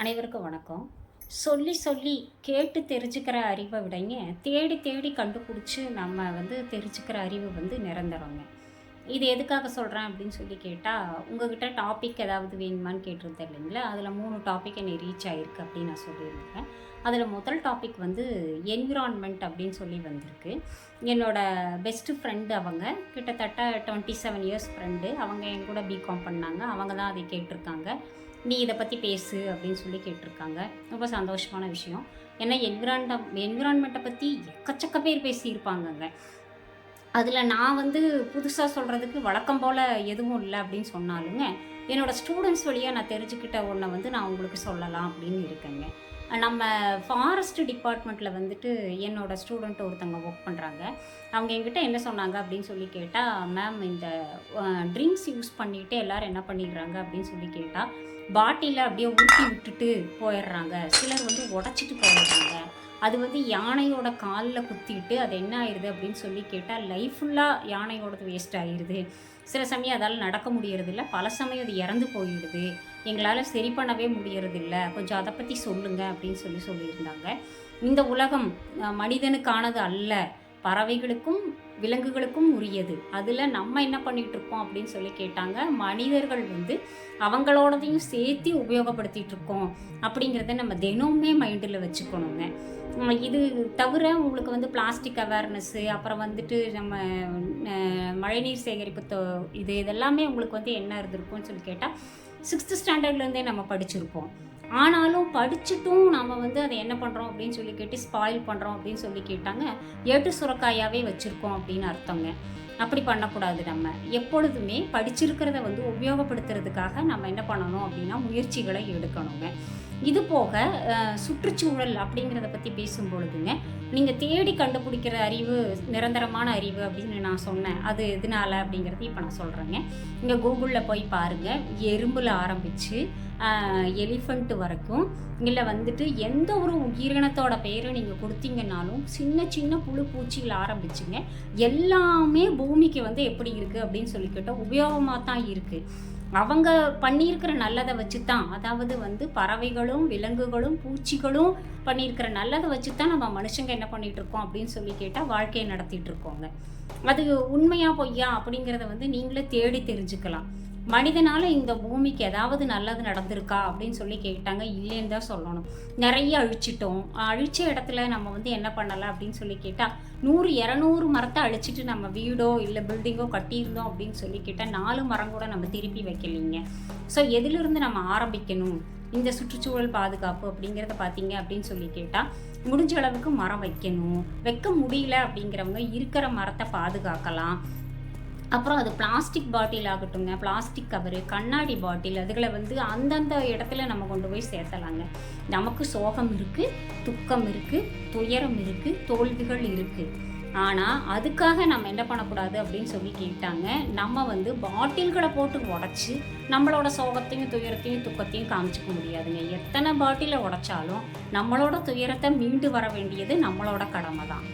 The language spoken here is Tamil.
அனைவருக்கும் வணக்கம். சொல்லி சொல்லி கேட்டு தெரிஞ்சுக்கிற அறிவை விடங்க, தேடி தேடி கண்டுபிடிச்சி நம்ம தெரிஞ்சுக்கிற அறிவு நிரந்தரங்க. இது எதுக்காக சொல்கிறேன் அப்படின்னு சொல்லி கேட்டால், உங்ககிட்ட டாபிக் ஏதாவது வேணுமான்னு கேட்டிருந்தேன் இல்லைங்களா? அதில் 3 டாபிக் என்னை ரீச் ஆகிருக்கு அப்படின்னு நான் சொல்லியிருந்தேன். அதில் முதல் டாபிக் என்விரான்மெண்ட் அப்படின்னு சொல்லி வந்திருக்கு. என்னோடய பெஸ்ட்டு ஃப்ரெண்டு அவங்க, கிட்டத்தட்ட 27 இயர்ஸ் ஃப்ரெண்டு. அவங்க என் கூட பிகாம் பண்ணாங்க. அவங்க தான் அதை கேட்டிருக்காங்க. நீ இதை பற்றி பேசு அப்படின்னு சொல்லி கேட்டிருக்காங்க. ரொம்ப சந்தோஷமான விஷயம். ஏன்னா என்விரான்மெண்ட்டை பற்றி எக்கச்சக்க பேர் பேசியிருப்பாங்கங்க. அதில் நான் புதுசாக சொல்கிறதுக்கு வழக்கம் போல் எதுவும் இல்லை அப்படின்னு சொன்னாலுங்க, என்னோடய ஸ்டூடெண்ட்ஸ் வழியாக நான் தெரிஞ்சுக்கிட்ட ஒன்றை நான் உங்களுக்கு சொல்லலாம் அப்படின்னு இருக்கேங்க. நம்ம ஃபாரஸ்ட் டிபார்ட்மெண்ட்டில் என்னோடய ஸ்டூடெண்ட் ஒருத்தவங்க ஒர்க் பண்ணுறாங்க. அவங்க என்கிட்ட என்ன சொன்னாங்க அப்படின்னு சொல்லி கேட்டால், மேம் இந்த ட்ரிங்க்ஸ் யூஸ் பண்ணிவிட்டு எல்லோரும் என்ன பண்ணிடுறாங்க அப்படின்னு சொல்லி கேட்டால், பாட்டிலில் அப்படியே ஊற்றி விட்டுட்டு போயிடுறாங்க. சிலர் உடச்சிட்டு போயிடுறாங்க. அது யானையோட காலில் குத்திட்டு அது என்ன ஆயிடுது அப்படின்னு சொல்லி கேட்டால், லைஃப் ஃபுல்லாக யானையோடது வேஸ்ட் ஆகிடுது. சில சமயம் அதால் நடக்க முடியறதில்ல, பல சமயம் அது இறந்து போயிடுது. எங்களால் சரி பண்ணவே முடியறதில்ல, கொஞ்சம் அதை பற்றி சொல்லுங்கள் அப்படின்னு சொல்லியிருந்தாங்க. இந்த உலகம் மனிதனுக்கானது அல்ல, பறவைகளுக்கும் விலங்குகளுக்கும் உரியது. அதில் நம்ம என்ன பண்ணிகிட்ருக்கோம் அப்படின்னு சொல்லி கேட்டாங்க. மனிதர்கள் அவங்களோடதையும் சேர்த்து உபயோகப்படுத்திகிட்டு இருக்கோம் அப்படிங்கிறத நம்ம தினமுமே மைண்டில் வச்சுக்கணுங்க. இது தவிர உங்களுக்கு பிளாஸ்டிக் அவேர்னஸ்ஸு, அப்புறம் நம்ம மழைநீர் சேகரிப்பு இதெல்லாமே உங்களுக்கு என்ன இருந்திருக்கும்னு சொல்லி கேட்டால், 6th ஸ்டாண்டர்ட்லேருந்தே நம்ம படிச்சிருப்போம். ஆனாலும் படிச்சுட்டும் நம்ம அதை என்ன பண்ணுறோம் அப்படின்னு சொல்லி கேட்டு ஸ்பாயில் பண்ணுறோம் அப்படின்னு சொல்லி கேட்டாங்க. ஏட்டு சுரக்காயாவே வச்சுருக்கோம் அப்படின்னு அர்த்தங்க. அப்படி பண்ணக்கூடாது. நம்ம எப்பொழுதுமே படிச்சிருக்கிறத உபயோகப்படுத்துறதுக்காக நம்ம என்ன பண்ணணும் அப்படின்னா முயற்சிகளை எடுக்கணுங்க. இது போக சுற்றுச்சூழல் அப்படிங்கிறத பற்றி பேசும்பொழுதுங்க, நீங்கள் தேடி கண்டுபிடிக்கிற அறிவு நிரந்தரமான அறிவு அப்படின்னு நான் சொன்னேன். அது எதனால அப்படிங்கிறது இப்போ நான் சொல்கிறேங்க. இங்கே கூகுளில் போய் பாருங்கள். எறும்பில் ஆரம்பித்து எலிஃபண்ட் வரைக்கும், இல்லை எந்த ஒரு உயிரினத்தோட பெயரை நீங்கள் கொடுத்தீங்கன்னாலும் சின்ன சின்ன புழு பூச்சிகள் ஆரம்பிச்சுங்க, எல்லாமே பூமிக்கு எப்படி இருக்குது அப்படின்னு சொல்லி கேட்டால் உபயோகமாக தான் இருக்குது. அவங்க பண்ணியிருக்கிற நல்லதை வச்சு தான், அதாவது பறவைகளும் விலங்குகளும் பூச்சிகளும் பண்ணியிருக்கிற நல்லதை வச்சு தான் நம்ம மனுஷங்க என்ன பண்ணிகிட்டு இருக்கோம் அப்படின்னு சொல்லி கேட்டால் வாழ்க்கையை நடத்திட்டு இருக்கோங்க. அது உண்மையா பொய்யா அப்படிங்கிறத நீங்களே தேடி தெரிஞ்சுக்கலாம். மனிதனால் இந்த பூமிக்கு ஏதாவது நல்லது நடந்திருக்கா அப்படின்னு சொல்லி கேட்டாங்க. இல்லைன்னு தான் சொல்லணும். நிறைய அழிச்சிட்டோம். அழிச்ச இடத்துல நம்ம என்ன பண்ணலாம் அப்படின்னு சொல்லி கேட்டால், 100-200 மரத்தை அழிச்சிட்டு நம்ம வீடோ இல்லை பில்டிங்கோ கட்டியிருந்தோம் அப்படின்னு சொல்லி கேட்டால் 4 மரம் கூட நம்ம திருப்பி வைக்கலைங்க. ஸோ எதிலிருந்து நம்ம ஆரம்பிக்கணும் இந்த சுற்றுச்சூழல் பாதுகாப்பு அப்படிங்கிறத பார்த்தீங்க அப்படின்னு சொல்லி கேட்டால், முடிஞ்ச அளவுக்கு மரம் வைக்கணும். வைக்க முடியல அப்படிங்கிறவங்க இருக்கிற மரத்தை பாதுகாக்கலாம். அப்புறம் அது பிளாஸ்டிக் பாட்டில் ஆகட்டுங்க, பிளாஸ்டிக் கவரு, கண்ணாடி பாட்டில், அதுகளை அந்தந்த இடத்துல நம்ம கொண்டு போய் சேர்த்தலாங்க. நமக்கு சோகம் இருக்குது, துக்கம் இருக்குது, துயரம் இருக்குது, தோல்விகள் இருக்குது. ஆனால் அதுக்காக நம்ம என்ன பண்ணக்கூடாது அப்படின்னு சொல்லி கேட்டாங்க. நம்ம பாட்டில்களை போட்டு உடச்சி நம்மளோட சோகத்தையும் துயரத்தையும் துக்கத்தையும் காமிச்சிக்க முடியாதுங்க. எத்தனை பாட்டிலை உடைச்சாலும் நம்மளோட துயரத்தை மீண்டு வர வேண்டியது நம்மளோட கடமை தான்.